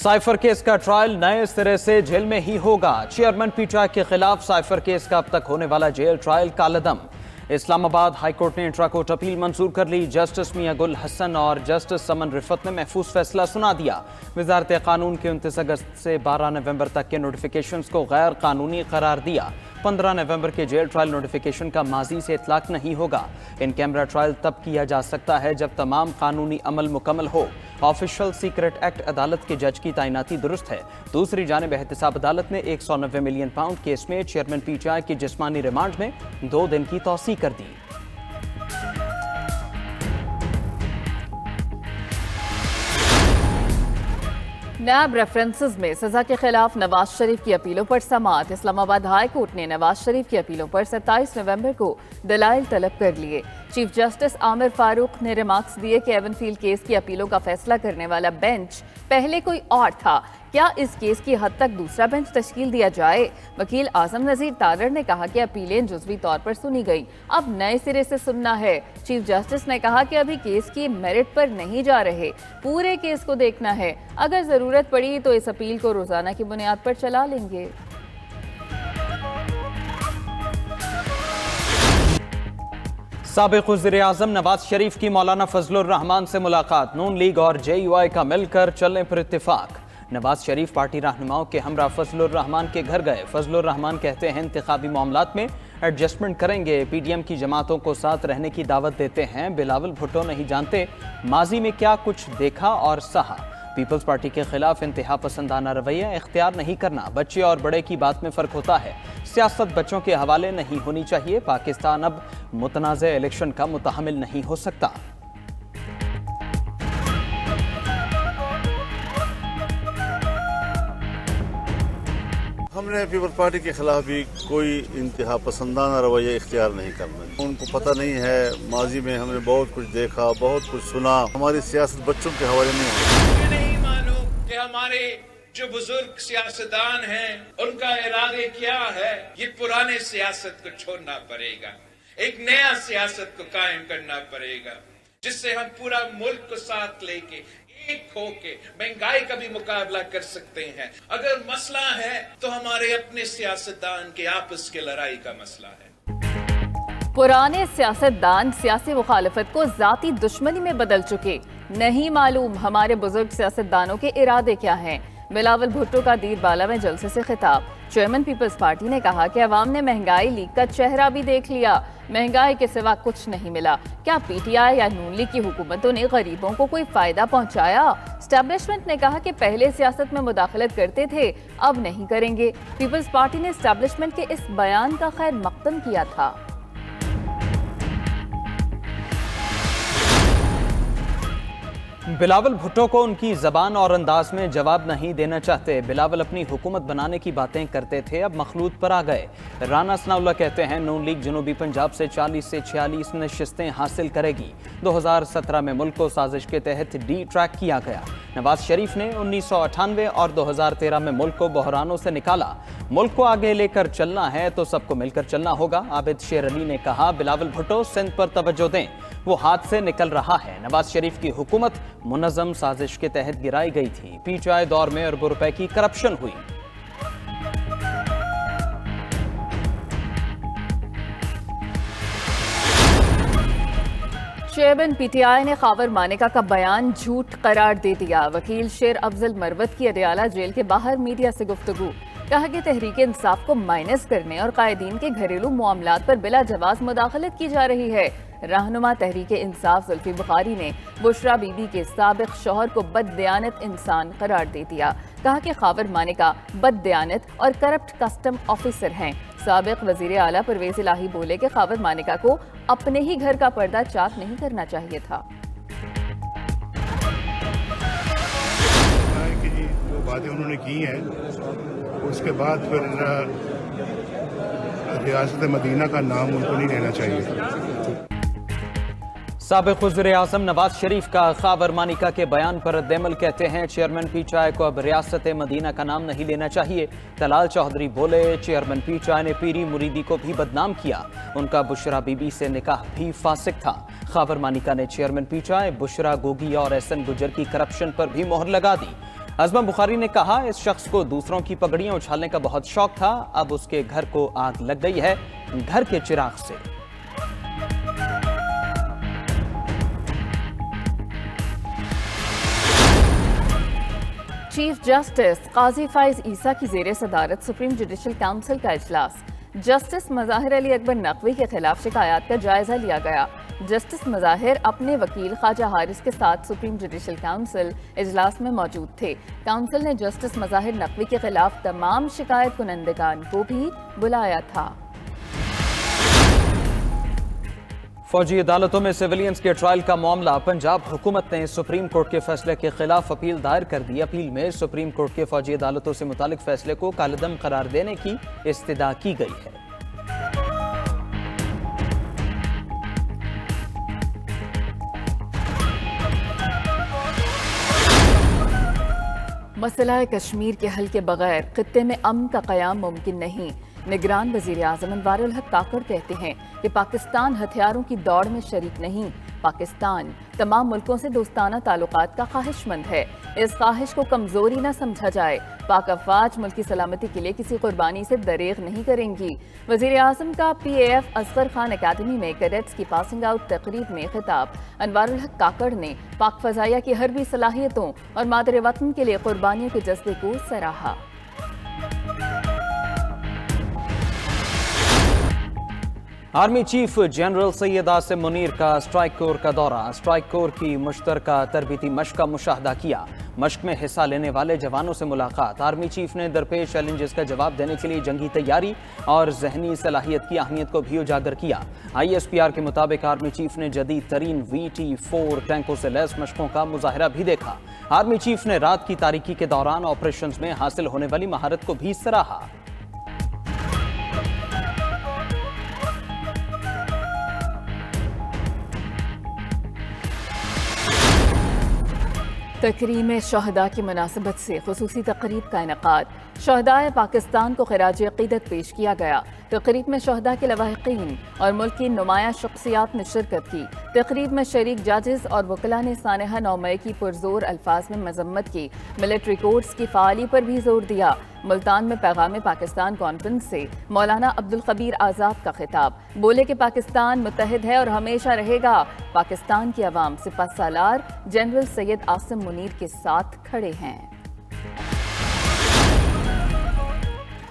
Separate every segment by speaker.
Speaker 1: Cipher case का trial नए सिरे से जेल में ही होगा। चेयरमैन पीटीआई के खिलाफ साइफर केस का अब तक होने वाला जेल ट्रायल कालदम। इस्लामाबाद हाई कोर्ट ने इंट्रा कोर्ट अपील मंजूर कर ली। जस्टिस मियां गुल हसन और जस्टिस समन रिफत ने महफूज फैसला सुना दिया। वजारत कानून के 29 अगस्त से 12 नवंबर तक के नोटिफिकेशंस को गैर कानूनी करार दिया। 15 नवंबर के जेल ट्रायल नोटिफिकेशन का माजी से इतलाक नहीं होगा। इन कैमरा ट्रायल तब किया जा सकता है जब तमाम कानूनी अमल मुकम्मल हो। ऑफिशियल सीक्रेट एक्ट अदालत के जज की तैनाती दुरुस्त है। दूसरी जानिब एहतसाब अदालत ने 190 मिलियन पाउंड केस में चेयरमैन पीटीआई की जिस्मानी रिमांड में 2 दिन की तौसीह कर दी।
Speaker 2: नैब रेफरेंसेस में सजा के खिलाफ नवाज शरीफ की अपीलों पर समाअत। इस्लामाबाद हाई कोर्ट ने नवाज शरीफ की अपीलों पर 27 नवंबर को दलाइल तलब कर लिए। चीफ जस्टिस आमिर फारूक ने रिमार्क्स दिए कि एवनफील्ड केस की अपीलों का फैसला करने वाला बेंच पहले कोई और था। क्या इस केस की हद तक दूसरा बेंच तश्कील दिया जाए? वकील आजम नजीर तारड़ ने कहा कि अपीलें जुज़वी तौर पर सुनी गई, अब नए सिरे से सुनना है। चीफ जस्टिस ने कहा कि अभी केस की मेरिट पर नहीं जा रहे, पूरे केस को देखना है। अगर जरूरत पड़ी तो इस अपील को रोजाना की बुनियाद पर चला लेंगे।
Speaker 1: साबिक वज़ीर-ए-आज़म नवाज शरीफ की मौलाना फजलुर रहमान से मुलाकात। नून लीग और JUI का मिलकर चलने पर इत्तेफाक। नवाज शरीफ पार्टी रहनुमाओं के हमरा फजलुर रहमान के घर गए। फजलुर रहमान कहते हैं इंतखाबी मामलात में एडजस्टमेंट करेंगे। PDM की जमातों को साथ रहने की दावत देते हैं। बिलावल भुट्टो नहीं जानते माजी में क्या कुछ देखा और सहा। पीपल्स पार्टी के खिलाफ इंतहा पसंदाना रवैया इख्तियार नहीं करना। बच्चे और बड़े की बात में फ़र्क होता है। सियासत बच्चों के हवाले नहीं होनी चाहिए। पाकिस्तान अब मुतनाज़ इलेक्शन का मुतहम्मिल नहीं हो सकता।
Speaker 3: हमने पीपल्स पार्टी के खिलाफ भी कोई इंतहा पसंदाना रवैया इख्तियार नहीं करना। उनको पता नहीं है माजी में हमने बहुत कुछ देखा, बहुत कुछ सुना। हमारी सियासत बच्चों के हवाले नहीं होती।
Speaker 4: नहीं मालूम कि हमारे जो बुजुर्ग सियासतदान हैं उनका इरादे क्या है। ये पुराने सियासत को छोड़ना पड़ेगा, एक नया सियासत को कायम करना पड़ेगा, जिससे हम पूरा मुल्क को साथ लेके एक होके महंगाई का भी मुकाबला कर सकते हैं। अगर मसला है तो हमारे अपने सियासतदान के आपस के लड़ाई का मसला है।
Speaker 2: पुराने सियासतदान सियासी मुखालफत को जाती दुश्मनी में बदल चुके। नहीं मालूम हमारे बुजुर्ग सियासतदानों के इरादे क्या हैं। बिलावल भुट्टो का दीर बाला में जलसे से खिताब। चेयरमैन पीपल्स पार्टी ने कहा कि अवाम ने महंगाई लीग का चेहरा भी देख लिया, महंगाई के सिवा कुछ नहीं मिला। क्या PTI या नून लीग की हुकूमतों ने गरीबों को कोई फायदा पहुंचाया? एस्टैब्लिशमेंट ने कहा कि पहले सियासत में मुदाखलत करते थे, अब नहीं करेंगे। पीपल्स पार्टी ने एस्टैब्लिशमेंट के इस बयान का खैर मकदम किया था।
Speaker 1: बिलावल भुट्टो को उनकी जबान और अंदाज में जवाब नहीं देना चाहते। बिलावल अपनी हुकूमत बनाने की बातें करते थे, अब मखलूत पर आ गए। राना सनाउल्लाह कहते हैं नून लीग जनूबी पंजाब से 40 से 46 नशिस्तें हासिल करेगी। 2017 में मुल्क को साजिश के तहत डी ट्रैक किया गया। नवाज शरीफ ने 1998 और 2013 में मुल्क को बहरानों से निकाला। मुल्क को आगे लेकर चलना है तो सबको मिलकर चलना होगा। आबिद शेर अली ने कहा बिलावल भुट्टो सिंध पर तवज्जो दें, वो हाथ से निकल रहा है। नवाज शरीफ की हुकूमत मुनज़्ज़म साजिश के तहत गिराई गई थी। PTI दौर में अरबों रुपए की करप्शन हुई।
Speaker 2: चेयरमैन PTI ने खावर मानेका का बयान झूठ करार दे दिया। वकील शेर अफजल मरवत की अदयाला जेल के बाहर मीडिया से गुफ्तगू। कहा कि तहरीक इंसाफ को माइनस करने और कायदीन के घरेलू मामलात पर बिला जवाज मुदाखलत की जा रही है। रहनुमा तहरीक इंसाफ जुल्फी बुखारी ने बुशरा बीबी के साबिक शौहर को बददियानत इंसान करार दे दिया। कहा कि खावर मानेका बददियानत और करप्ट कस्टम ऑफिसर हैं। साबिक वजीर आला परवेज इलाही बोले कि खावर मानेका को अपने ही घर का पर्दा चाक नहीं करना चाहिए था।
Speaker 5: जो बातें उन्होंने की हैं उसके बाद फिर रियासत मदीना का नाम उनको नहीं लेना चाहिए।
Speaker 1: साबिक वज़ीर-ए-आज़म नवाज शरीफ का खावर मानिका के बयान पर रद्द-ए-अमल कहते हैं चेयरमैन PTI को अब रियासत मदीना का नाम नहीं लेना चाहिए। तलाल चौधरी बोले चेयरमैन PTI ने पीरी मुरीदी को भी बदनाम किया, उनका बुशरा बीबी से निकाह भी फासिक था। खावर मानिका ने चेयरमैन PTI बुशरा गोगी और SN गुजर की करप्शन पर भी मोहर लगा दी। अज़मा बुखारी ने कहा, इस शख्स को दूसरों की पगड़ियां उछालने का बहुत शौक था, अब उसके घर को आग लग गई है घर के चिराग से।
Speaker 2: चीफ जस्टिस काजी फाइज ईसा की ज़ेर सदारत सुप्रीम जुडिशल काउंसिल का इजलास। जस्टिस मज़ाहिर अली अकबर नकवी के खिलाफ शिकायत का जायजा लिया गया। जस्टिस मज़ाहिर अपने वकील ख्वाजा हारिस के साथ सुप्रीम जुडिशल काउंसिल इजलास में मौजूद थे। काउंसिल ने जस्टिस मज़ाहिर नकवी के खिलाफ तमाम शिकायत कुनंदगान को भी बुलाया था।
Speaker 1: फौजी अदालतों में सिविलियंस के ट्रायल का मामला, पंजाब हुकूमत ने सुप्रीम कोर्ट के फैसले के खिलाफ अपील दायर कर दी। अपील में सुप्रीम कोर्ट के फौजी अदालतों से मुतालिक फैसले को कालदम करार देने की इस्तदा की गई है।
Speaker 2: मसला कश्मीर के हल के बगैर खित्ते में अमन का क़याम मुमकिन नहीं। निगरान वज़ीर आज़म अनवारुल हक काकड़ कहते हैं कि पाकिस्तान हथियारों की दौड़ में शरीक नहीं। पाकिस्तान तमाम मुल्कों से दोस्ताना ताल्लुकात का ख्वाहिशमंद है। इस ख्वाहिश को कमज़ोरी न समझा जाए। पाक अफवाज मुल्क की सलामती के लिए किसी कुर्बानी से दरेग नहीं करेंगी। वज़ीर आज़म का PAF असगर खान अकेडमी में कैडेट्स की पासिंग आउट तकरीब में खिताब। अनवारुल हक काकड़ ने पाक फ़ज़ाइया की हर्बी सलाहियतों और मादर वतन के लिए कुर्बानियों के जज्बे को सराहा।
Speaker 1: Army chief general Syed Asim Munir का स्ट्राइक कोर का दौरा। स्ट्राइक कोर की मुश्तरका तरबीती मश्क का मुशाहदा किया। मश्क में हिस्सा लेने वाले जवानों से मुलाकात। आर्मी चीफ ने दरपेश चैलेंजेस का जवाब देने के लिए जंगी तैयारी और जहनी सलाहियत की अहमियत को भी उजागर किया। ISPR के मुताबिक आर्मी चीफ ने जदीद तरीन VT-4 टैंकों से लैस मशकों का मुजाहरा भी देखा। आर्मी चीफ ने रात की तारीकी के दौरान ऑपरेशंस में हासिल होने वाली महारत को भी सराहा।
Speaker 2: तकरीम शहदा की मुनासबत से खुसूसी तकरीब का इनेकाद। शहदाए पाकिस्तान को खिराज अक़ीदत पेश किया गया। तकरीब में शहदा के लवाहिकीन और मुल्क की नुमाया शख्सियात ने शिरकत की। तकरीब में शरीक जजेस और वकला ने सानहा 9 मई की पुरजोर अल्फाज में मजम्मत की। मिलिट्री कोर्ट्स की फ़ाली पर भी जोर दिया। मुल्तान में पैगाम पाकिस्तान कॉन्फ्रेंस से मौलाना अब्दुल खबीर आज़ाद का खिताब। बोले कि पाकिस्तान मुत्तहिद है और हमेशा रहेगा। पाकिस्तान की अवाम सिपह सालार जनरल सैयद आसिम मुनीर के साथ खड़े हैं।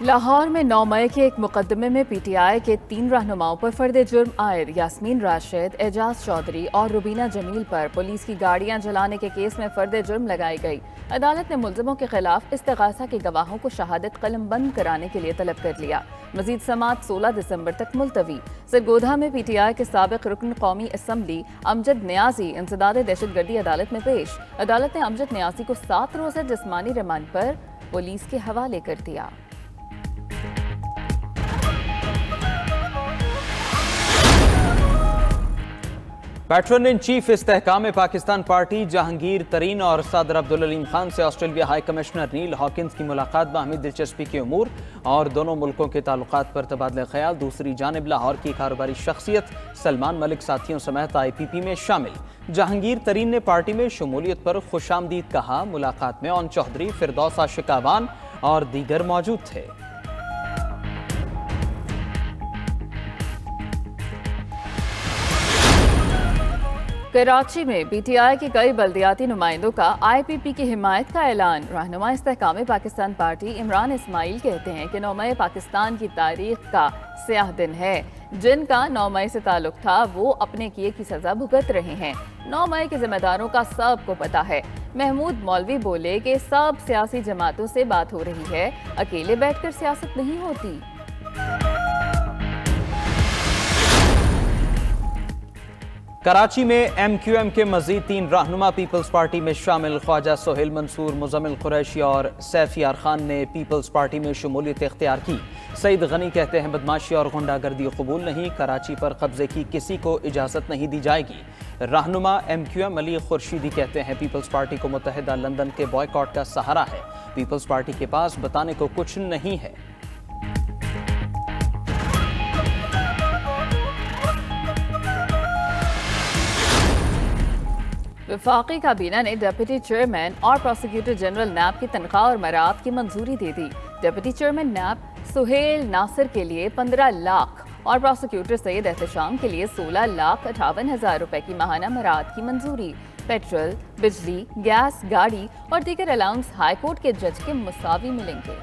Speaker 2: लाहौर में 9 मई के एक मुकदमे में PTI के 3 रहनुमाओं पर फर्द जुर्म आयद यास्मीन राशिद, एजाज चौधरी और रुबीना जमील पर पुलिस की गाड़ियां जलाने के केस में फर्द जुर्म लगाई गई। अदालत ने मुलजमों के खिलाफ इस्तिगासा के गवाहों को शहादत कलम बंद कराने के लिए तलब कर लिया। मजीद समात 16 दिसंबर तक मुलतवी। सरगोधा में PTI के साबिक रुकन कौमी असम्बली अमजद न्याजी इंसदाद दहशतगर्दी अदालत में पेश। अदालत ने अमजद न्याजी को 7 रोज़ा जिस्मानी रिमांड पर पुलिस के हवाले कर दिया।
Speaker 1: Patron in chief Istehkam Pakistan party Jahangir Tareen और सदर अब्दुल अलीम खान से Australia high commissioner Neil Hawkins की मुलाकात बाहमी दिलचस्पी के उमूर और दोनों मुल्कों के ताल्लुकात पर तबादला ख्याल। दूसरी जानिब लाहौर की कारोबारी शख्सियत सलमान मलिक साथियों समेत IPP में शामिल। जहांगीर तरीन ने पार्टी में शमूलियत पर खुशामदीद कहा। मुलाकात में ओन चौधरी, फिरदौस आशिक अवान और दीगर मौजूद थे।
Speaker 2: कराची में PTI के कई बल्दियाती नुमाइंदों का IPP की हिमायत का ऐलान। रहनुमा इस्तेहकाम पाकिस्तान पार्टी इमरान इस्माइल कहते हैं कि 9 मई पाकिस्तान की तारीख का स्याह दिन है। जिनका 9 मई से ताल्लुक था वो अपने किए की सजा भुगत रहे हैं। 9 मई के जिम्मेदारों का सबको पता है। महमूद मौलवी बोले कि सब सियासी जमातों से बात हो रही है, अकेले बैठकर सियासत नहीं होती।
Speaker 1: कराची में MQM के मजीद 3 रहनुमा पीपल्स पार्टी में शामिल। ख्वाजा सोहेल मंसूर, मुजम्मिल कुरैशी और सैफ यार खान ने पीपल्स पार्टी में शमूलियत इख्तियार की। सईद गनी कहते हैं बदमाशी और गुंडागर्दी कबूल नहीं, कराची पर कब्जे की किसी को इजाज़त नहीं दी जाएगी। रहनुमा MQM अली खुर्शीदी कहते हैं पीपल्स पार्टी को मुत्तहिदा लंदन के बॉयकॉट का सहारा है। पीपल्स पार्टी के पास बताने को कुछ नहीं है।
Speaker 2: वफाकी काबीना ने डिप्टी चेयरमैन और प्रोसिक्यूटर जनरल नैब की तनख्वाह और मराद की मंजूरी दे दी। डिप्टी चेयरमैन नैब सुहेल नासिर के लिए 15 लाख और प्रोसिक्यूटर सैयद एहतशाम के लिए 16,58,000 रुपए की माहाना मराद की मंजूरी। पेट्रोल, बिजली, गैस, गाड़ी और दीगर अलाउंस हाईकोर्ट के जज के मुसावी मिलेंगे।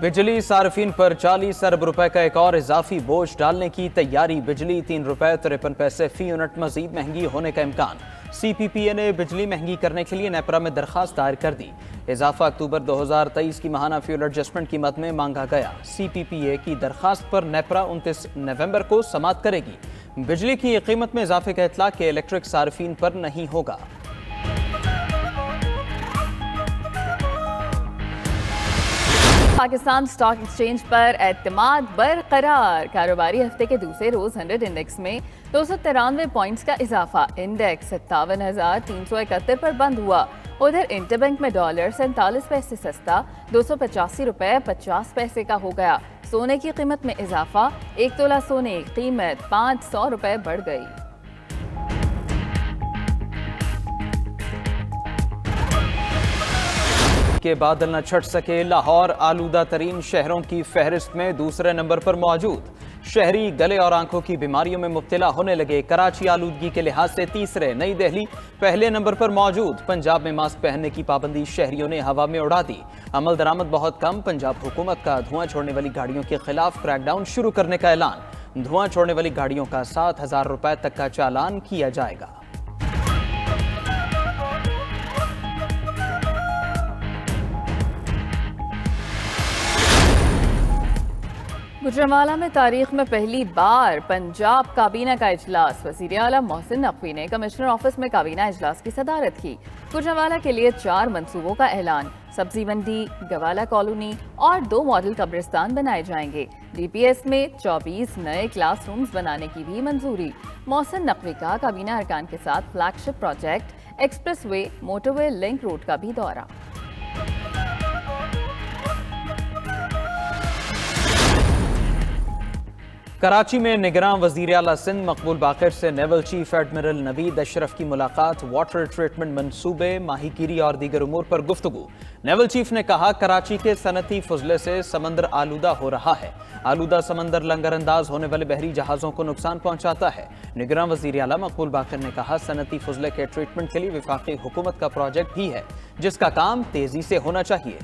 Speaker 1: बिजली सार्फिन पर 40 अरब रुपए का एक और इजाफी बोझ डालने की तैयारी। बिजली 3 रुपए 53 पैसे फी यूनिट मजीद महंगी होने का इम्कान। CPPA ने बिजली महंगी करने के लिए नेपरा में दरखास्त दायर कर दी। इजाफा अक्टूबर 2023 की माहाना फ्यूल एडजस्टमेंट कीमत में मांगा गया। CPPA की दरखास्त पर नेपरा 29 नवंबर को समाअत करेगी। बिजली की कीमत में इजाफे का इतला के इलेक्ट्रिक सार्फिन पर नहीं होगा।
Speaker 2: पाकिस्तान स्टॉक एक्सचेंज पर एतमाद बरकरार। कारोबारी हफ्ते के दूसरे रोज 100 इंडेक्स में 293 पॉइंट्स का इजाफा। इंडेक्स 57,371 पर बंद हुआ। उधर इंटरबैंक में डॉलर 47 पैसे सस्ता 285 रुपए 50 पैसे का हो गया। सोने की कीमत में इजाफा। 1 तोला सोने की कीमत 500 रुपए बढ़ गई।
Speaker 1: के बादल न छट सके। लाहौर आलूदा तरीन शहरों की फहरिस्त में दूसरे नंबर पर मौजूद। शहरी गले और आंखों की बीमारियों में मुब्तला होने लगे। कराची आलूदगी के लिहाज से तीसरे, नई दिल्ली पहले नंबर पर मौजूद। पंजाब में मास्क पहनने की पाबंदी शहरियों ने हवा में उड़ा दी। अमल दरामद बहुत कम। पंजाब हुकूमत का धुआं छोड़ने वाली गाड़ियों के खिलाफ क्रैकडाउन शुरू करने का ऐलान। धुआं छोड़ने वाली गाड़ियों का 7,000 रुपए तक का चालान किया जाएगा।
Speaker 2: गुजरांवाला में तारीख में पहली बार पंजाब काबीना का इजलास। वज़ीर आला मोहसिन नकवी ने कमिश्नर ऑफिस में काबीना इजलास की सदारत की। गुजरांवाला के लिए 4 मंसूबों का ऐलान। सब्जी मंडी, गवाला कॉलोनी और 2 मॉडल कब्रिस्तान बनाए जाएंगे। DPS में 24 नए क्लासरूम्स बनाने की भी मंजूरी। मोहसिन नकवी का काबीना अरकान के साथ flagship project express way motorway link road का भी दौरा।
Speaker 1: कराची में निगरान वज़ीर आला सिंध मकबूल बाक़िर से naval chief admiral Naveed Ashraf की मुलाकात। वाटर ट्रीटमेंट मंसूबे, माहीगीरी और दीगर उमूर पर गुफ्तगू। नेवल चीफ ने कहा, कराची के सनती फजले से समंदर आलूदा हो रहा है। आलूदा समंदर लंगर अंदाज होने वाले बहरी जहाज़ों को नुकसान पहुंचाता है। निगरान वज़ीर आला मकबूल बाक़िर ने कहा, सनती फजले के ट्रीटमेंट के लिए वफाकी हुकूमत का प्रोजेक्ट भी है, जिसका काम तेजी से होना चाहिए।